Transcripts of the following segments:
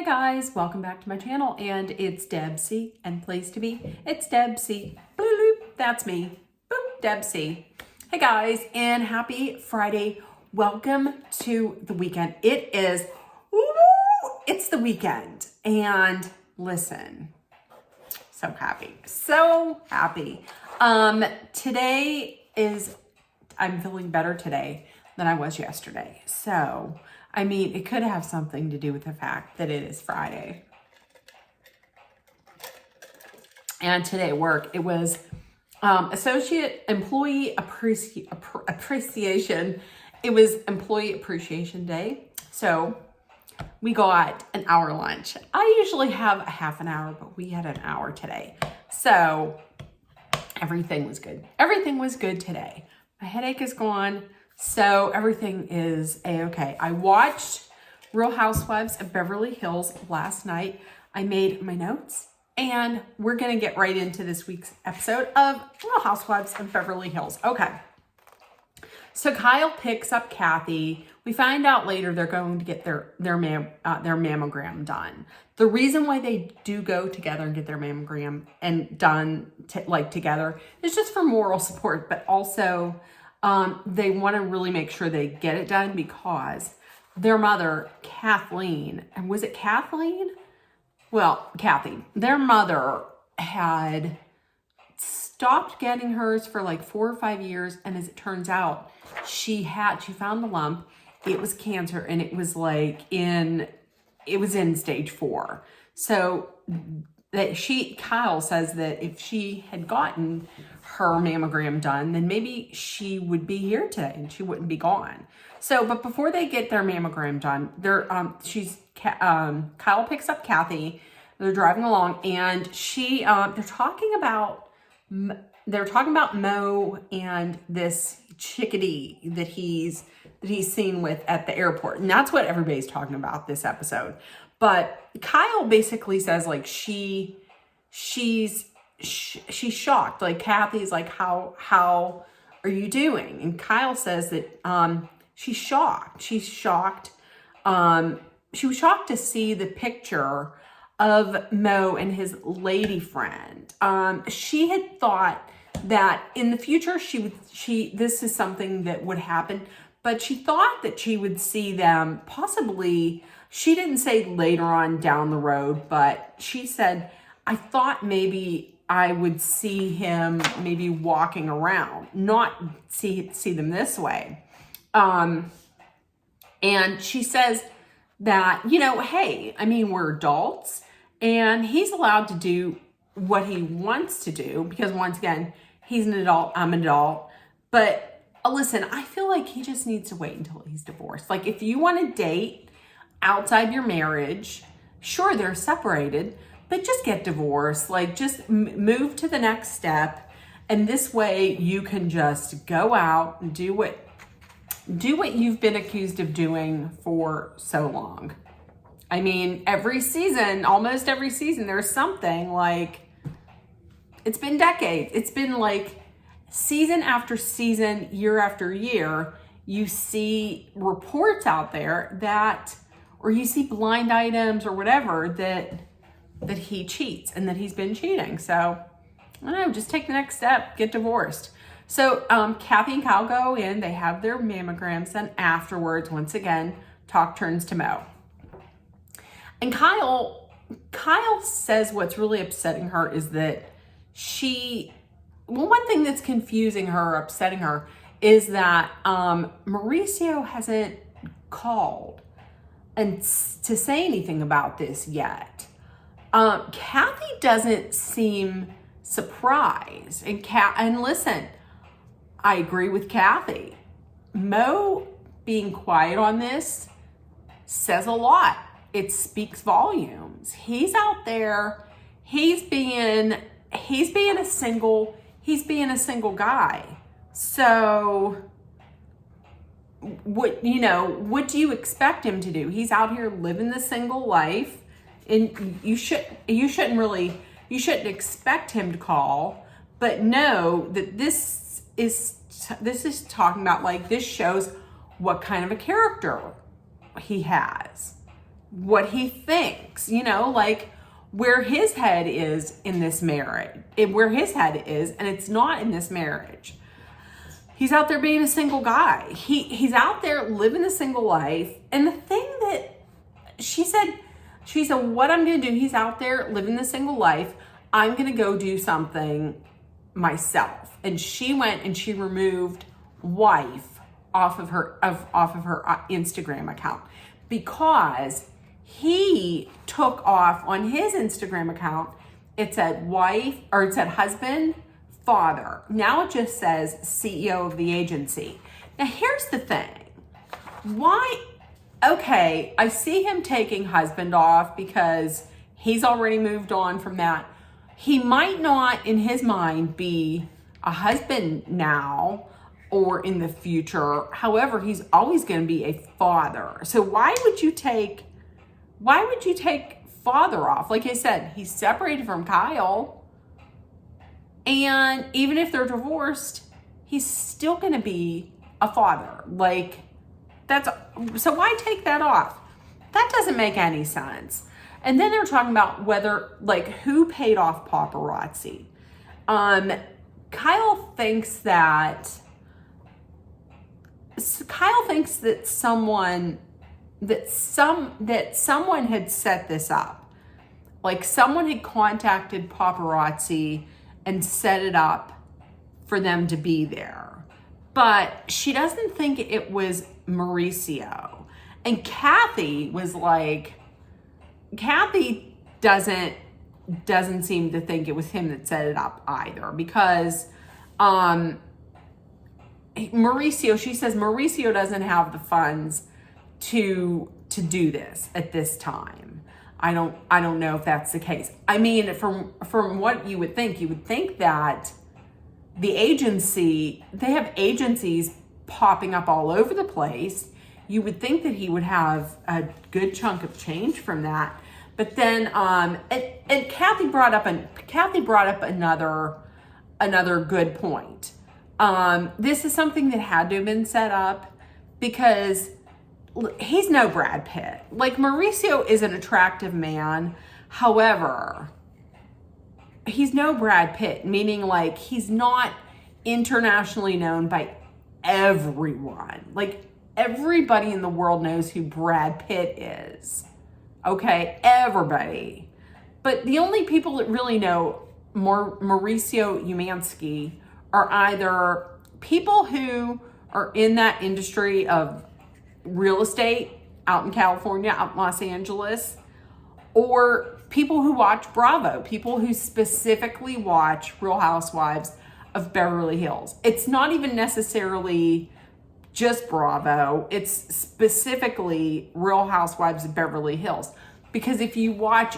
Hey guys, welcome back to my channel, and it's Debsy, and place to be, it's Debsy. Bloop, bloop, that's me. Boop, Debsy. Hey guys, and happy Friday. Welcome to the weekend. It's the weekend. And listen, so happy. Today I'm feeling better today than I was yesterday. So, I mean, it could have something to do with the fact that it is Friday. And today at work, it was Associate Employee Appreciation. It was Employee Appreciation Day. So we got an hour lunch. I usually have a half an hour, but we had an hour today. So everything was good. Everything was good today. My headache is gone. So everything is a-okay. I watched Real Housewives of Beverly Hills last night. I made my notes, and we're going to get right into this week's episode of Real Housewives of Beverly Hills. Okay. So Kyle picks up Kathy. We find out later they're going to get their mammogram done. The reason why they do go together and get their mammogram and done together is just for moral support, but also they want to really make sure they get it done because their mother, Kathleen, and was it Kathleen? Well, Kathy, their mother had stopped getting hers for like 4 or 5 years. And as it turns out, she found the lump. It was cancer, and it was in stage 4. So Kyle says that if she had gotten her mammogram done, then maybe she would be here today and she wouldn't be gone. So, but before they get their mammogram done, Kyle picks up Kathy. They're driving along, and they're talking about Mo and this chickadee that he's seen with at the airport, and that's what everybody's talking about this episode. But Kyle basically says she's shocked. Like Kathy's like, how are you doing? And Kyle says that she's shocked. She's shocked. She was shocked to see the picture of Mo and his lady friend. She had thought that in the future this is something that would happen, but she thought that she would see them possibly. She didn't say later on down the road, but she said, I thought maybe I would see him maybe walking around, not see them this way. And she says that, hey, I mean, we're adults, and he's allowed to do what he wants to do because, once again, he's an adult, I'm an adult. But listen, I feel like he just needs to wait until he's divorced. Like, if you want to date outside your marriage, sure, they're separated, but just get divorced. Like, just move to the next step, and this way you can just go out and do what you've been accused of doing for so long. I mean, almost every season, there's something. Like, it's been decades. It's been like season after season, year after year, you see reports out there or you see blind items or whatever that he cheats and that he's been cheating. So, I don't know, just take the next step, get divorced. So, Kathy and Kyle go in, they have their mammograms, and afterwards, once again, talk turns to Mo. And Kyle says what's really upsetting her is that one thing that's confusing her, upsetting her, is that Mauricio hasn't called and to say anything about this yet. Kathy doesn't seem surprised. And listen, I agree with Kathy. Mo being quiet on this says a lot. It speaks volumes. He's out there. He's being a single guy. So what do you expect him to do? He's out here living the single life, and you shouldn't expect him to call, but know that this is talking about, like, this shows what kind of a character he has. what he thinks, you know, like where his head is in this marriage, where his head is, and it's not in this marriage. He's out there being a single guy. He's out there living a single life. And the thing that she said, what I'm going to do, he's out there living the single life. I'm going to go do something myself. And she went and she removed wife off of her Instagram account because he took off on his Instagram account. It said wife, or it said husband, father. Now it just says CEO of the agency. Now here's the thing. Why? Okay, I see him taking husband off because he's already moved on from that. He might not, in his mind, be a husband now or in the future. However, he's always going to be a father. So why would you take father off? Like I said, he's separated from Kyle. And even if they're divorced, he's still going to be a father. Like, so why take that off? That doesn't make any sense. And then they're talking about whether, like, who paid off paparazzi. Kyle thinks that someone had set this up. Like, someone had contacted paparazzi and set it up for them to be there. But she doesn't think it was Mauricio. And Kathy was like, Kathy doesn't seem to think it was him that set it up either, because Mauricio, she says Mauricio doesn't have the funds to do this at this time. I don't know if that's the case. I mean, from what you would think that the agency, they have agencies popping up all over the place. You would think that he would have a good chunk of change from that. But then, and Kathy brought up another good point. This is something that had to have been set up because he's no Brad Pitt. Like, Mauricio is an attractive man. However, he's no Brad Pitt, meaning like he's not internationally known by everyone. Like, everybody in the world knows who Brad Pitt is. Okay, everybody. But the only people that really know Mauricio Umansky are either people who are in that industry of real estate out in California, out in Los Angeles, or people who watch Bravo, people who specifically watch Real Housewives of Beverly Hills. It's not even necessarily just Bravo, it's specifically Real Housewives of Beverly Hills. Because if you watch,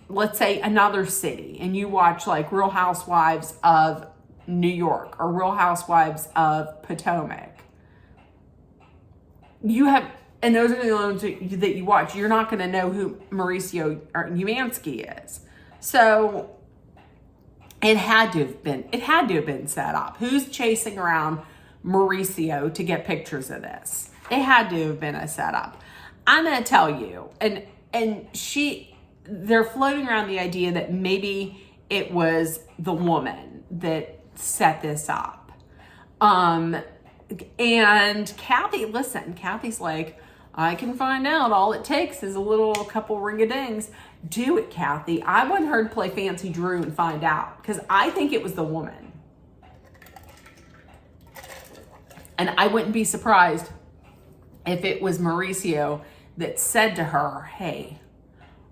let's say another city, and you watch like Real Housewives of New York or Real Housewives of Potomac, and those are the ones that you watch, you're not going to know who Mauricio Umansky is. So it had to have been set up. Who's chasing around Mauricio to get pictures of this? It had to have been a setup. I'm going to tell you, and they're floating around the idea that maybe it was the woman that set this up. And Kathy's like, I can find out. All it takes is a couple ring-a-dings. Do it, Kathy. I want her to play Fancy Drew and find out, because I think it was the woman. And I wouldn't be surprised if it was Mauricio that said to her, hey,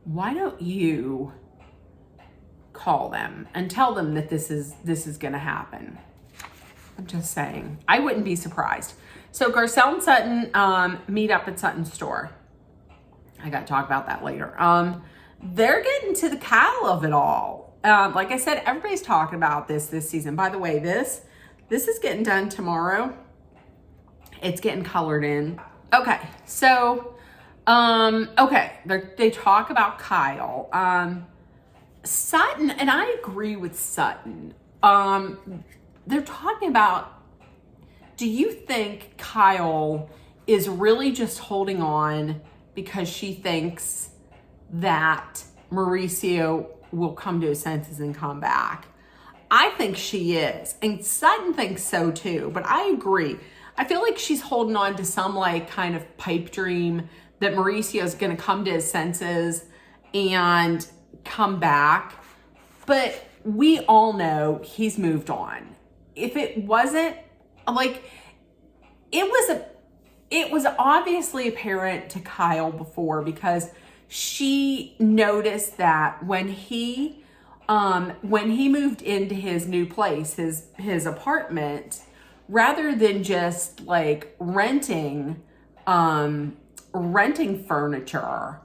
why don't you call them and tell them that this is going to happen? I'm just saying. I wouldn't be surprised. So Garcelle and Sutton meet up at Sutton's store. I got to talk about that later. They're getting to the Kyle of it all. Like I said, everybody's talking about this season. By the way, this is getting done tomorrow. It's getting colored in. Okay, so, they talk about Kyle. Sutton, and I agree with Sutton. They're talking about, do you think Kyle is really just holding on because she thinks that Mauricio will come to his senses and come back. I think she is. And Sutton thinks so too, but I agree. I feel like she's holding on to some like kind of pipe dream that Mauricio is going to come to his senses and come back. But we all know he's moved on. If it wasn't like, it was obviously apparent to Kyle before, because she noticed that when he moved into his new place, his apartment, rather than just like renting furniture,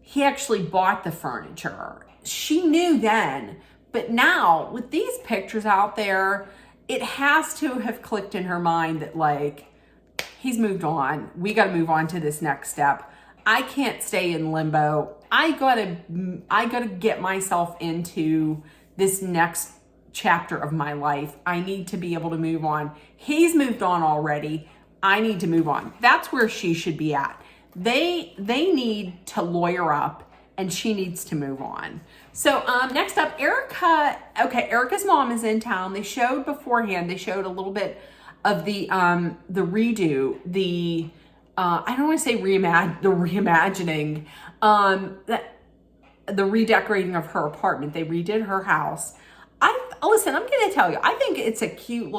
he actually bought the furniture. She knew then, but now with these pictures out there, it has to have clicked in her mind that like, he's moved on. We got to move on to this next step. I can't stay in limbo. I gotta get myself into this next chapter of my life. I need to be able to move on. He's moved on already. I need to move on. That's where she should be at. They need to lawyer up, and she needs to move on. So next up, Erica. Okay, Erica's mom is in town. They showed beforehand. They showed a little bit of the redo, I don't want to say the reimagining, the redecorating of her apartment. They redid her house. Listen, I'm going to tell you, I think it's a cute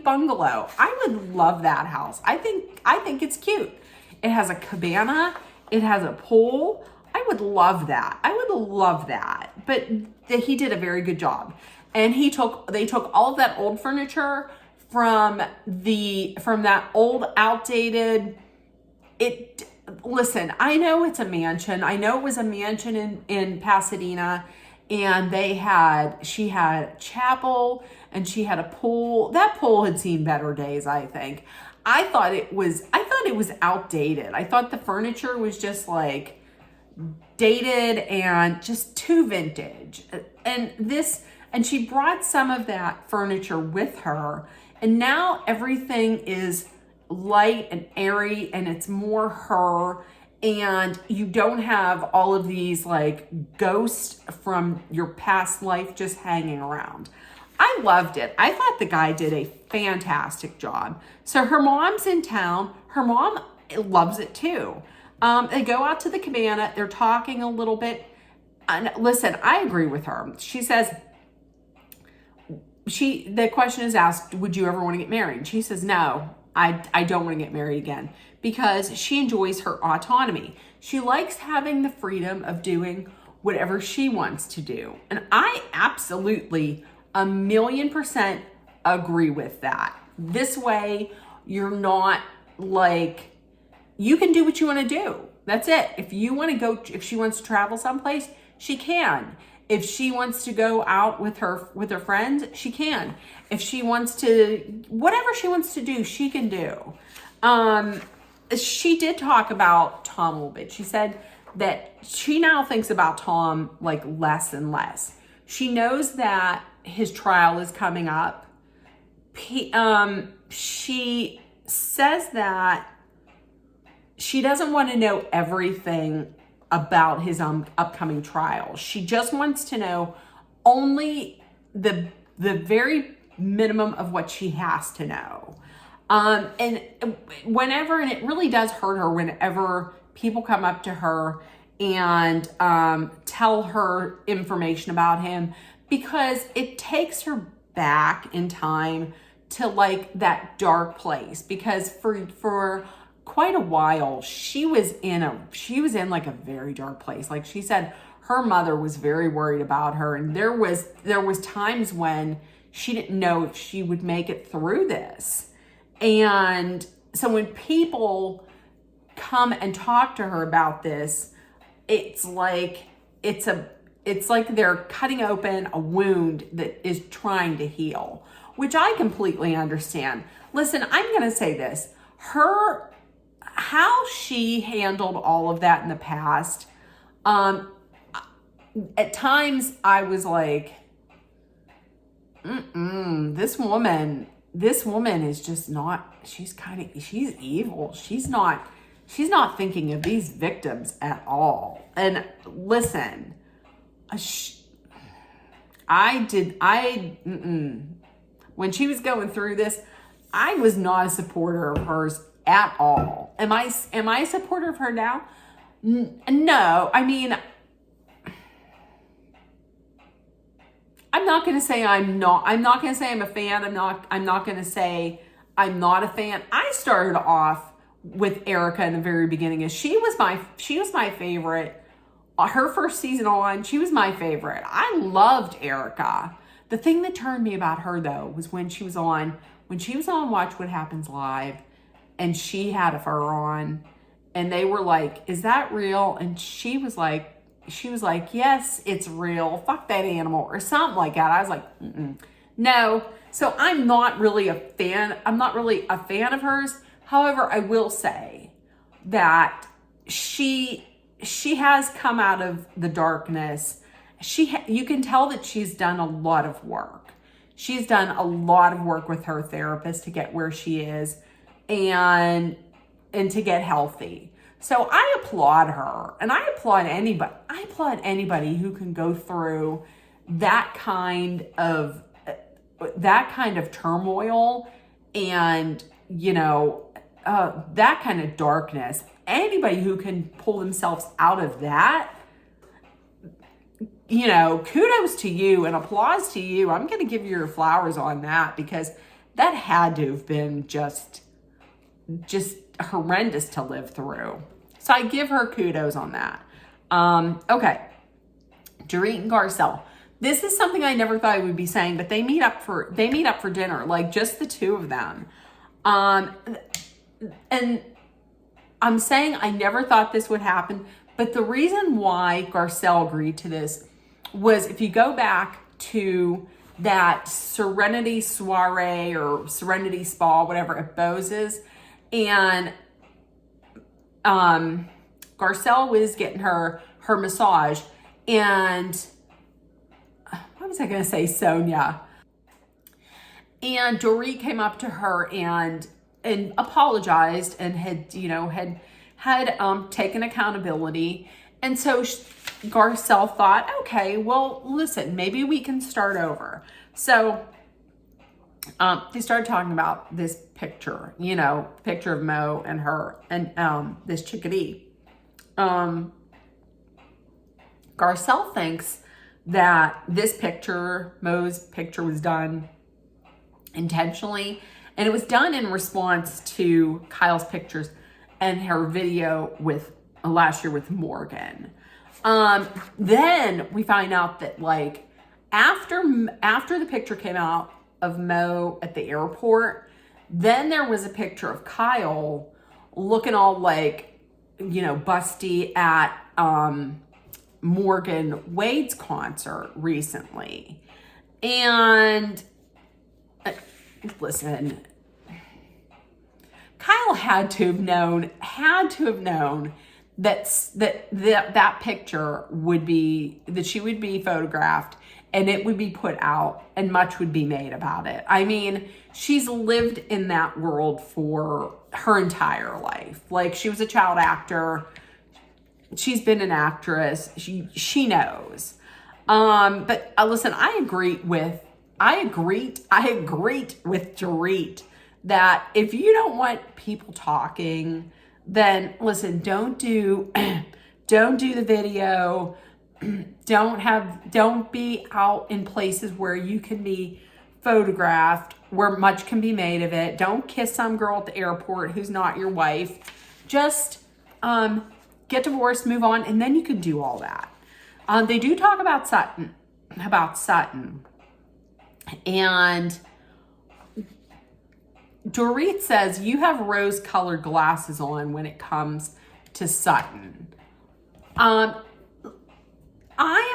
bungalow. I would love that house. I think it's cute. It has a cabana. It has a pool. I would love that. But he did a very good job. And they took all of that old furniture from that old outdated, listen, I know it's a mansion. I know it was a mansion in Pasadena, and she had a chapel and she had a pool. That pool had seen better days, I think. I thought it was outdated. I thought the furniture was just like dated and just too vintage. And she brought some of that furniture with her. And now everything is light and airy, and it's more her, and you don't have all of these like ghosts from your past life just hanging around. I loved it. I thought the guy did a fantastic job. So her mom's in town. Her mom loves it too. They go out to the cabana. They're talking a little bit. And listen, I agree with her. She says, the question is asked, would you ever want to get married? She says, no, I don't want to get married again, because she enjoys her autonomy. She likes having the freedom of doing whatever she wants to do. And I absolutely 1,000,000% agree with that. This way, you're not like, you can do what you want to do. That's it. If she wants to travel someplace, she can. If she wants to go out with her friends, she can. If she wants to, whatever she wants to do, she can do. She did talk about Tom a little bit. She said that she now thinks about Tom like less and less. She knows that his trial is coming up. She says that she doesn't want to know everything about his upcoming trial. She just wants to know only the very minimum of what she has to know. And it really does hurt her whenever people come up to her and tell her information about him, because it takes her back in time to like that dark place. Because for quite a while, she was in like a very dark place. Like she said, her mother was very worried about her, and there was times when she didn't know if she would make it through this. And so when people come and talk to her about this, it's like they're cutting open a wound that is trying to heal, which I completely understand. Listen, I'm going to say this. How she handled all of that in the past, at times I was like, this woman this woman is just not, she's evil. She's not thinking of these victims at all. And listen, when she was going through this, I was not a supporter of hers at all. Am I a supporter of her now? No. I mean, I'm not going to say I'm not going to say I'm a fan. I'm not going to say I'm not a fan. I started off with Erica in the very beginning, as she was my favorite. Her first season on, she was my favorite. I loved Erica. The thing that turned me about her, though, was when she was on Watch What Happens Live, and she had a fur on, and they were like, "Is that real?" And she was like, "Yes, it's real. Fuck that animal," or something like that. I was like, no. So I'm not really a fan. I'm not really a fan of hers. However, I will say that she has come out of the darkness. You can tell that she's done a lot of work. She's done a lot of work with her therapist to get where she is and to get healthy. So I applaud her, and I applaud anybody who can go through that kind of turmoil and, that kind of darkness. Anybody who can pull themselves out of that, kudos to you and applause to you. I'm going to give you your flowers on that, because that had to have been just horrendous to live through. So I give her kudos on that. Okay. Dorit and Garcelle. This is something I never thought I would be saying, but they meet up for dinner, like just the two of them. And I'm saying I never thought this would happen, but the reason why Garcelle agreed to this was, if you go back to that Serenity Soiree or Serenity Spa, whatever, at Bose's, and Garcelle was getting her massage, and what was I going to say? Sonia. And Dorit came up to her and apologized and had taken accountability. And so Garcelle thought, okay, well, listen, maybe we can start over. So they started talking about this picture, picture of Mo and her and this chickadee. Garcelle thinks that this picture, Mo's picture, was done intentionally, and it was done in response to Kyle's pictures and her video with last year with Morgan. Then we find out that, like, after the picture came out of Mo at the airport, then there was a picture of Kyle looking all like, busty at Morgan Wade's concert recently. And listen, Kyle had to have known that picture would be, that she would be photographed and it would be put out and much would be made about it. I mean, she's lived in that world for her entire life. Like, she was a child actor. She's been an actress. She knows. But listen, I agree with Dorit that if you don't want people talking, then listen, don't do the video. Don't be out in places where you can be photographed, where much can be made of it. Don't kiss some girl at the airport who's not your wife. Just get divorced, move on, and then you can do all that. They do talk about Sutton. And Dorit says, you have rose-colored glasses on when it comes to Sutton. I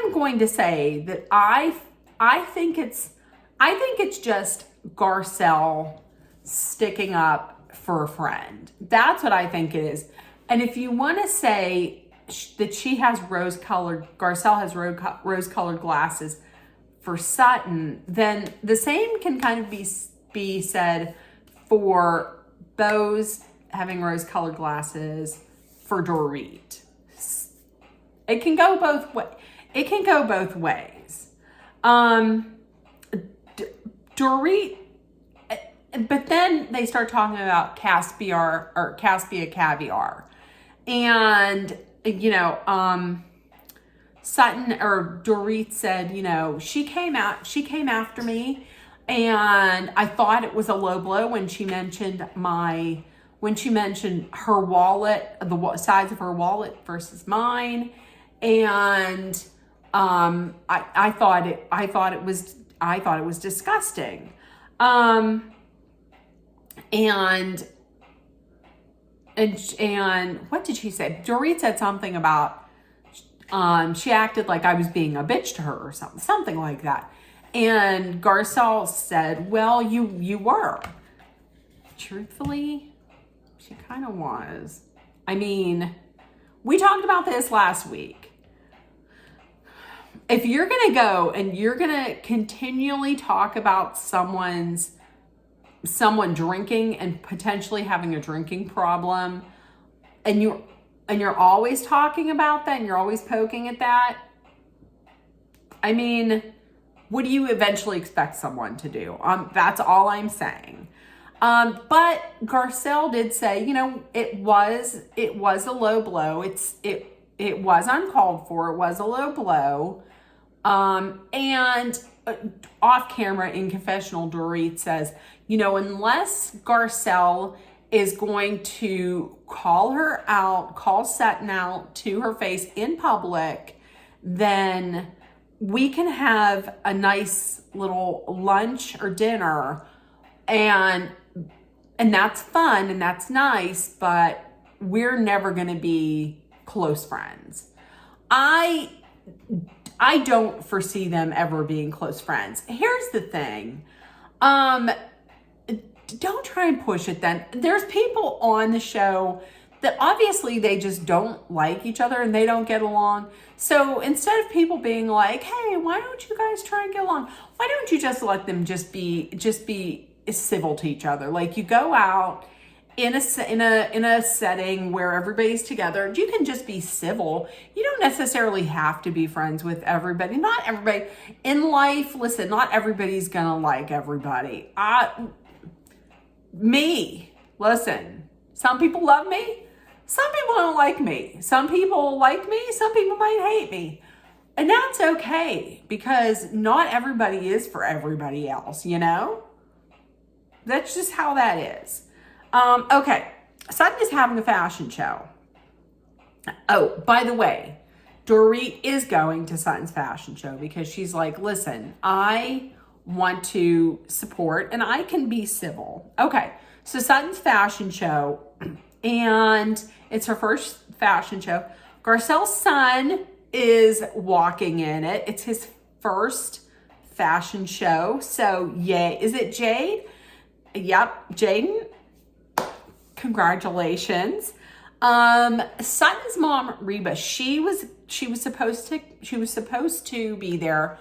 am going to say that I think it's just Garcelle sticking up for a friend. That's what I think it is. And if you want to say that Garcelle has rose-colored glasses for Sutton, then the same can kind of be be said for Bose having rose-colored glasses for Dorit. It can go both ways. It can go both ways. Dorit, but then they start talking about Caspia caviar, and Sutton or Dorit said, she came after me, and I thought it was a low blow when she mentioned her wallet, the size of her wallet versus mine, and I thought it was disgusting, and what did she say? Dorit said something about she acted like I was being a bitch to her or something like that. And Garcelle said, well, you were. Truthfully, she kind of was. I mean, we talked about this last week. If you're going to go and you're going to continually talk about someone drinking and potentially having a drinking problem, and you're always talking about that and you're always poking at that, I mean, what do you eventually expect someone to do? That's all I'm saying. But Garcelle did say, it was a low blow. It was uncalled for. It was a low blow. And off camera in confessional, Dorit says, unless Garcelle is going to call Sutton out to her face in public, then we can have a nice little lunch or dinner, and that's fun and that's nice, but we're never going to be close friends. I don't foresee them ever being close friends. Here's the thing. Don't try and push it then. There's people on the show that obviously they just don't like each other and they don't get along. So instead of people being like, hey, why don't you guys try and get along? Why don't you just let them just be civil to each other? Like, you go out in a setting where everybody's together, you can just be civil. You don't necessarily have to be friends with everybody. Not everybody in life. Listen, not everybody's gonna like everybody. Listen, some people love me, some people don't like me. Some people like me, some people might hate me. And that's okay, because not everybody is for everybody else, That's just how that is. Okay, Sutton is having a fashion show. Oh, by the way, Dorit is going to Sutton's fashion show because she's like, listen, I want to support and I can be civil. Okay, so Sutton's fashion show, and it's her first fashion show. Garcelle's son is walking in it. It's his first fashion show. So yay. Is it Jade? Yep, Jaden. Congratulations. Sutton's mom, Reba, she was supposed to be there,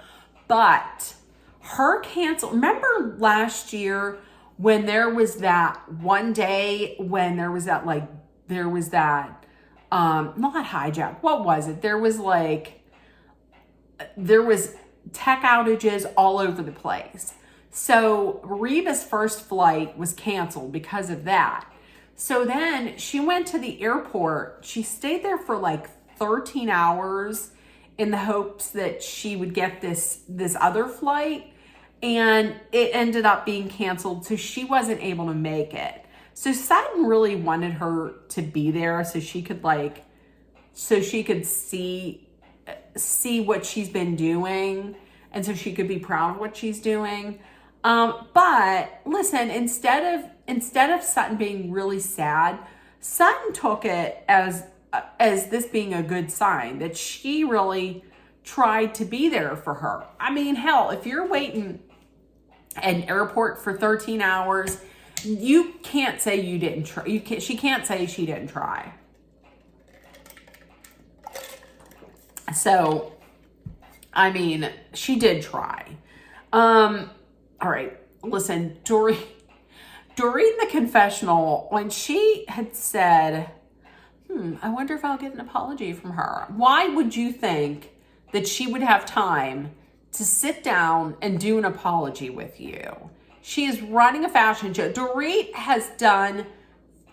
but her cancel. Remember last year when there was that one day when there was that not hijack. What was it? There was tech outages all over the place. So Reba's first flight was canceled because of that. So then she went to the airport. She stayed there for 13 hours in the hopes that she would get this other flight, and it ended up being canceled, so she wasn't able to make it. So Sutton really wanted her to be there so she could see what she's been doing, and so she could be proud of what she's doing. But listen, instead of Sutton being really sad, Sutton took it as this being a good sign that she really tried to be there for her. I mean, hell, if you're waiting at an airport for 13 hours, you can't say you didn't try. She can't say she didn't try. So, I mean, she did try. All right. listen, Doreen in the confessional, when she had said, I wonder if I'll get an apology from her. Why would you think that she would have time to sit down and do an apology with you? She is running a fashion show. Dorit has done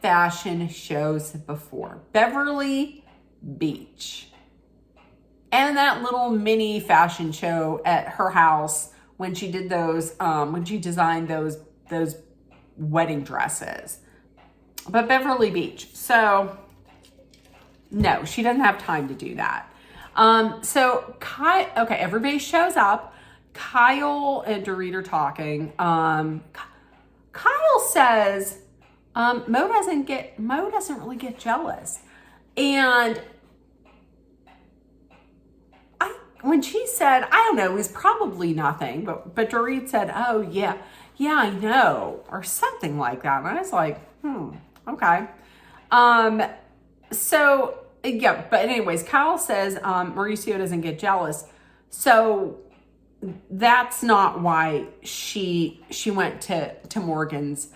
fashion shows before. Beverly Beach. And that little mini fashion show at her house when she did those, when she designed those wedding dresses. But Beverly Beach. So, no, she doesn't have time to do that. Okay, everybody shows up. Kyle and Dorit are talking. Kyle says, Mo doesn't really get jealous. And when she said, I don't know, it was probably nothing, but Dorit said, oh yeah, I know, or something like that. And I was like, okay. So yeah, but anyways, Kyle says, Mauricio doesn't get jealous. So that's not why she went to Morgan's,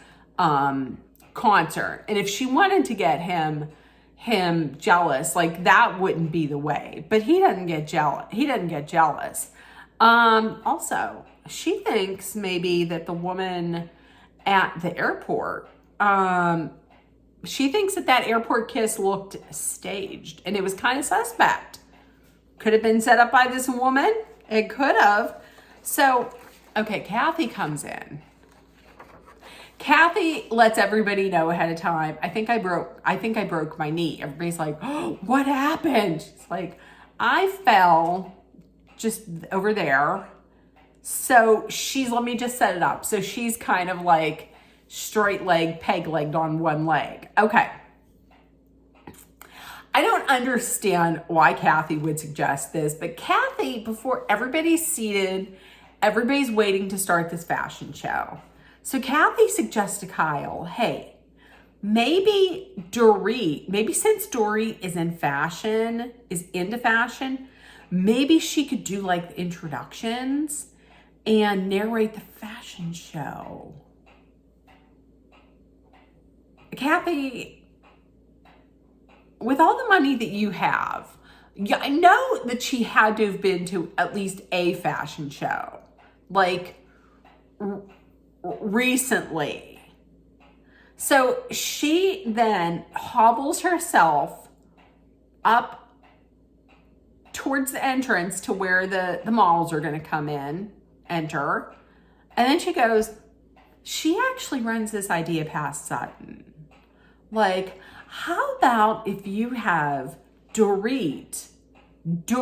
concert. And if she wanted to get him jealous, like that wouldn't be the way, but he doesn't get jealous. Also, she thinks maybe that the woman at the airport, she thinks that airport kiss looked staged and it was kind of suspect. Could have been set up by this woman. It could have. So, okay, Kathy comes in. Kathy lets everybody know ahead of time. I think I broke my knee. Everybody's like, oh, what happened? She's like, I fell just over there. So let me just set it up. So she's kind of like straight leg, peg legged on one leg. Okay. I don't understand why Kathy would suggest this, but Kathy, before everybody's seated, everybody's waiting to start this fashion show. So Kathy suggests to Kyle, hey, maybe since Dorit is into fashion, maybe she could do like the introductions and narrate the fashion show. Kathy, with all the money that you have, I know that she had to have been to at least a fashion show, like recently. So she then hobbles herself up towards the entrance to where the models are going to enter. And then she goes, she actually runs this idea past Sutton. Like, how about if you have Dorit, do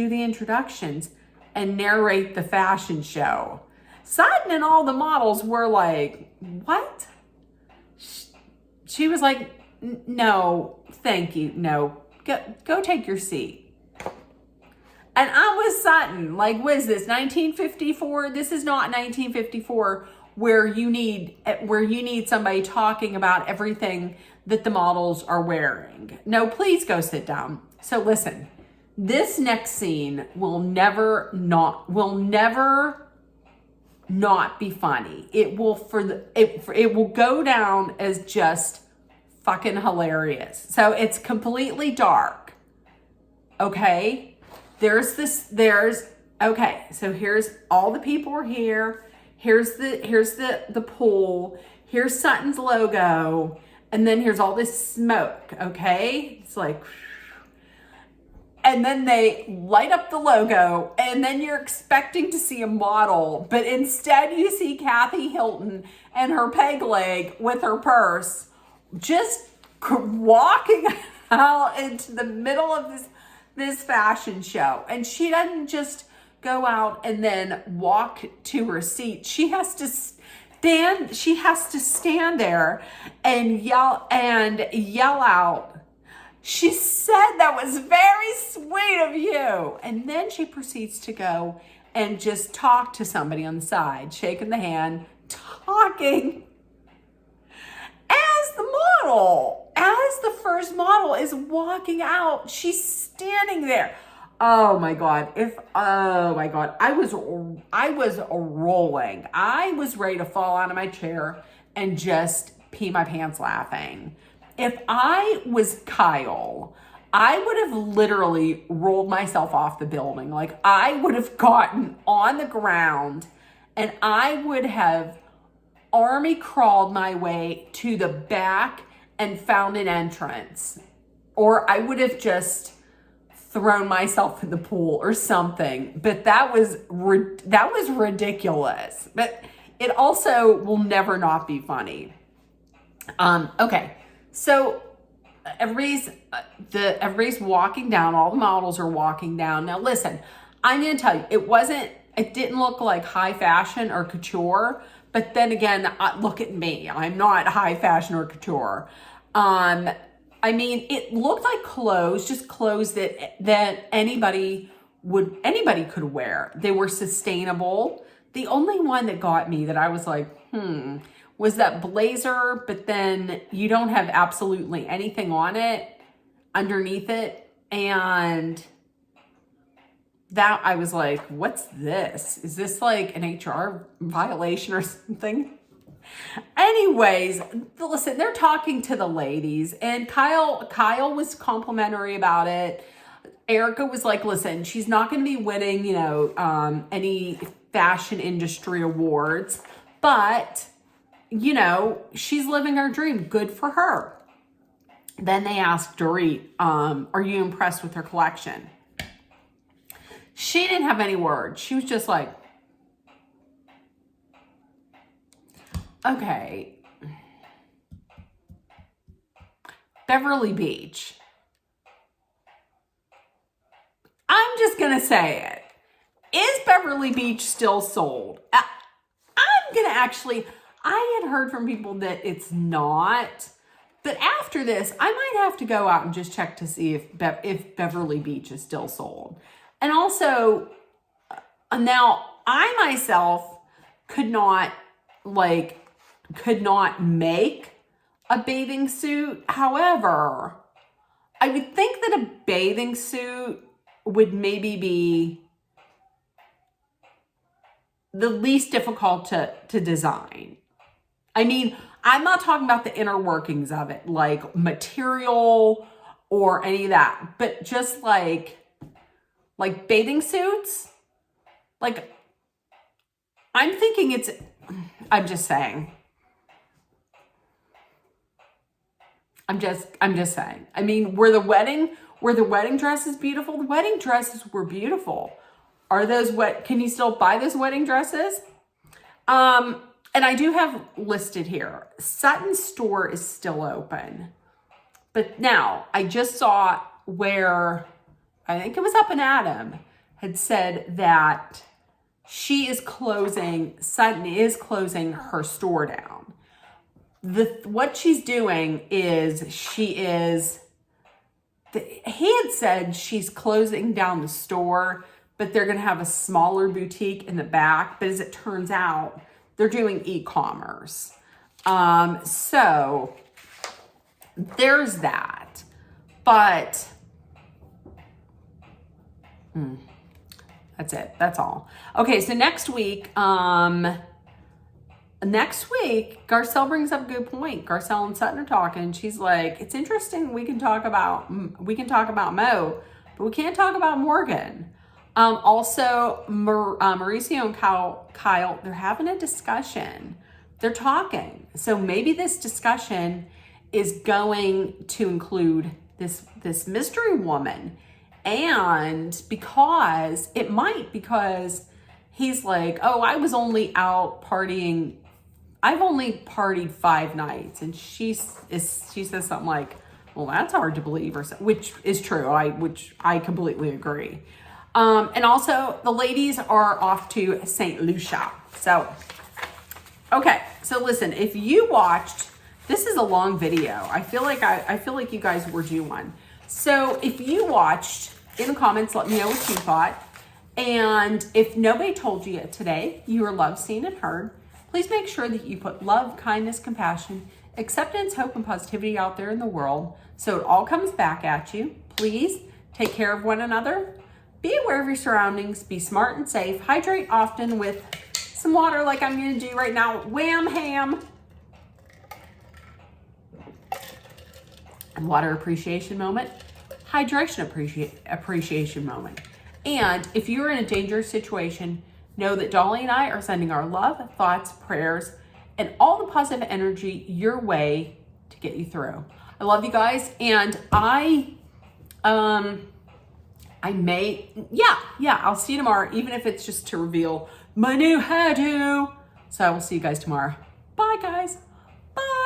the introductions and narrate the fashion show. Sutton and all the models were like, what? She was like, no, thank you. No, go take your seat. And I was Sutton, like, what is this, 1954? This is not 1954 where you need somebody talking about everything that the models are wearing. No, please go sit down. So listen, this next scene will never not be funny. It will go down as just fucking hilarious. So it's completely dark. Okay? Okay, so here's all the people are here. Here's the pool. Here's Sutton's logo. And then here's all this smoke, okay? It's like, and then they light up the logo, and then you're expecting to see a model, but instead you see Kathy Hilton and her peg leg with her purse just walking out into the middle of this fashion show. And she doesn't just go out and then walk to her seat. She has to stand there and yell out, she said that was very sweet of you. And then she proceeds to go and just talk to somebody on the side, shaking the hand, talking. As the first model is walking out, she's standing there. Oh my God. Oh my God. I was rolling. I was ready to fall out of my chair and just pee my pants laughing. If I was Kyle, I would have literally rolled myself off the building. Like, I would have gotten on the ground and I would have army crawled my way to the back and found an entrance. Or I would have just thrown myself in the pool or something. But that was ridiculous. But it also will never not be funny. Okay, so everybody's walking down. All the models are walking down. Now listen, I'm gonna tell you, it didn't look like high fashion or couture. But then again, look at me. I'm not high fashion or couture. I mean, it looked like clothes, just clothes that anybody could wear. They were sustainable. The only one that got me that I was like, was that blazer, but then you don't have absolutely anything on it, underneath it. And that I was like, what's this? Is this like an HR violation or something? Anyways, listen, they're talking to the ladies and Kyle was complimentary about it. Erica was like, listen, she's not going to be winning, any fashion industry awards, but she's living her dream. Good for her. Then they asked Dorit, are you impressed with her collection? She didn't have any words. She was just like, okay. Beverly Beach. I'm just going to say it. Is Beverly Beach still sold? I'm going to I had heard from people that it's not. But after this, I might have to go out and just check to see if Beverly Beach is still sold. And also, now I myself could not make a bathing suit. However, I would think that a bathing suit would maybe be the least difficult to design. I mean, I'm not talking about the inner workings of it, like material or any of that, but just like bathing suits. Like, I'm thinking I'm just saying. I'm just saying. I mean, were the wedding dresses beautiful? The wedding dresses were beautiful. Are those can you still buy those wedding dresses? And I do have listed here, Sutton's store is still open. But now I just saw where, I think it was Up and Adam, had said that Sutton is closing her store down. What she's doing is he had said she's closing down the store, but they're going to have a smaller boutique in the back. But as it turns out, they're doing e-commerce. So there's that. But that's it. That's all. Okay, so next week, Garcelle brings up a good point. Garcelle and Sutton are talking. She's like, it's interesting. We can talk about Mo, but we can't talk about Morgan. Also, Mauricio and Kyle, they're having a discussion. They're talking. So maybe this discussion is going to include this mystery woman. And because he's like, oh, I was only out partying. I've only partied 5 nights. And she says something like, well, that's hard to believe, or so, which is true. Which I completely agree. And also the ladies are off to St. Lucia. So, okay. So listen, if you watched, this is a long video. I feel like you guys were due one. So if you watched, in the comments, let me know what you thought. And if nobody told you yet today, you are loved, seen, and heard, please make sure that you put love, kindness, compassion, acceptance, hope, and positivity out there in the world so it all comes back at you. Please take care of one another. be aware of your surroundings, be smart and safe, hydrate often with some water like I'm gonna do right now, wham ham. Water appreciation moment, hydration appreciation moment. And if you're in a dangerous situation, know that Dolly and I are sending our love, thoughts, prayers, and all the positive energy your way to get you through. I love you guys, and I'll see you tomorrow, even if it's just to reveal my new hairdo. So I will see you guys tomorrow. Bye, guys. Bye.